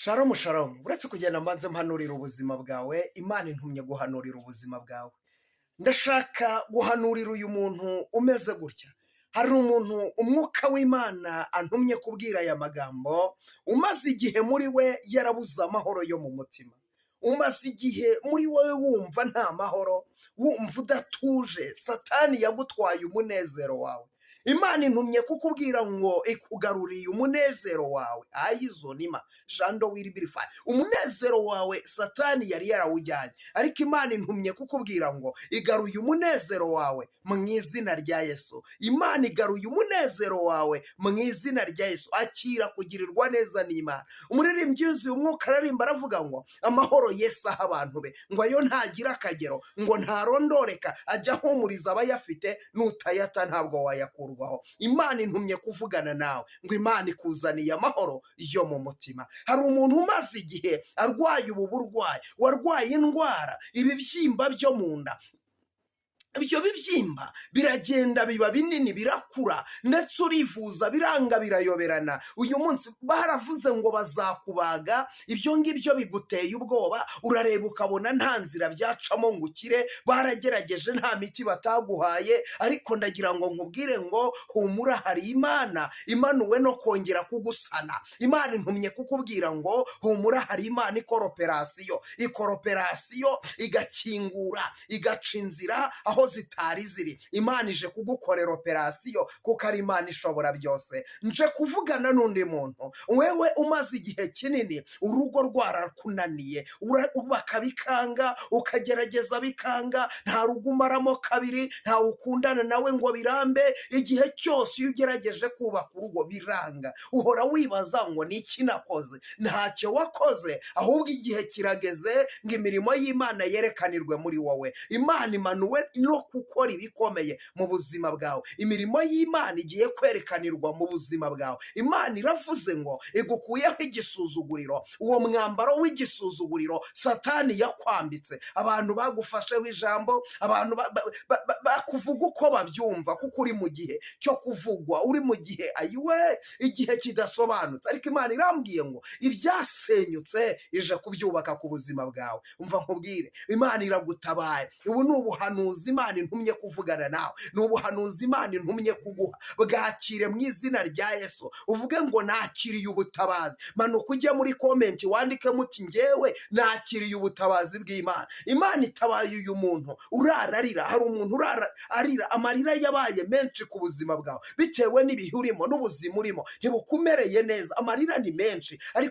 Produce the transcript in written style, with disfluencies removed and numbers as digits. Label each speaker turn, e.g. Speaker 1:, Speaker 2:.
Speaker 1: Shalom shalom, uretse kugenda mbanze mpanurira ubuzima bwawe, Imana intumye guhanurira ubuzima bwawe. Ndashaka guhanurira uyu muntu umeze gutya. Hari umuntu umwuka w'Imana antumye kubwira aya magambo, umaze igihe muri we yarabuze amahoro yo mu mutima. Umaze igihe muri wowe wumva nta mahoro, wumva udatuje, Satani yagutwaye umunezero wawe. Imana intumye kukubwira ngo ikugaruriye umunezero wawe. Ayizonima shando wiribirifai. Umunezero wawe Satani yari yarawujyanye, ariko Imana intumye kukubwira ngo igaruye umunezero wawe mu izina rya Yesu. Imana igaruye umunezero wawe mu izina rya Yesu. Akira kugirirwa neza n'Imana. Umuririmbyi yuzuye umwuka ararimba aravuga ngo amahoro Yesu aha abantu be, ngo ayo ntagira akagero, ngo ntarondoreka, ajya ahumuriza abayafite, nutayata ntabwo wayakura. Imana intumye kuvugana nawe ngo Imana ikuzaniye amahoro yo mu mutima. Hari umuntu umaze igihe arwaye ubu burwayi, warwaye indwara, ibibyimba byo mu nda. Ibyo bibyimba biragenda biba binini, birakura, ndetse urivuza biranga, birayoberana. Uyu munsi baravuze ngo bazakubaga, ibyo ngibyo biguteye ubwoba, urareba ukabona nta nzira byacamo ngo ukire. Baragerageje nta miti bataguhaye, ariko ndagira ngo nkubwire ngo humura, hari Imana imanuwe no kongera kugusana. Imana intumye kukubwira ngo humura, hari Imana ikora operasiyo, igakingura, igaca inzira aho zitari ziri. Imana ije kugukorera operasiyo kuko ari Imana ishobora byose. Nje kuvugana n'undi muntu, wewe umaze igihe kinini urugo rwarakunaniye, urubaka bikanga, ukagerageza bikanga, nta rugo umaramo kabiri, nta ukundana nawe ngo birambe. Igihe cyose iyo ugerageje kubaka urugo biranga, uhora wibaza ngo ni iki nakoze? Ntacyo wakoze, ahubwo igihe kirageze ngo imirimo y'Imana yerekanirwe muri wowe. Imana imanuwe no gukora ibikomeye mu buzima bwawe. Imirimo y'Imana igiye kwerekanirwa mu buzima bwawe. Imana iravuze ngo igukuyeho igisuzuguriro, uwo mwambaro w'igisuzuguriro Satani yakwambitse. Abantu bagufasheho ijambo, abantu bakuvuga uko babyumva, kuko uri mu gihe cyo kuvugwa, uri mu gihe ayiwe, igihe kidasobanutse. Ariko Imana irambwiye ngo ibyasenyutse ije kubyubaka ku buzima bwawe. Umva nkubwire, Imana iragutabaye. Ubu ni ubuhanuzi Imana intumye kuvugana nawe, ni ubuhanuzi Imana intumye kuguha. Bwakire mu izina rya Yesu, uvuge ngo nakiriye ubutabazi. Manuka ujye muri komenti wandike muti njyewe nakiriye ubutabazi bw'Imana. Imana itabaye uyu muntu urararira. Hari umuntu urararira, amarira yabaye menshi ku buzima bwawe bitewe n'ibihe urimo n'ubuzima urimo, ntibukumereye neza. Amarira ni menshi, ariko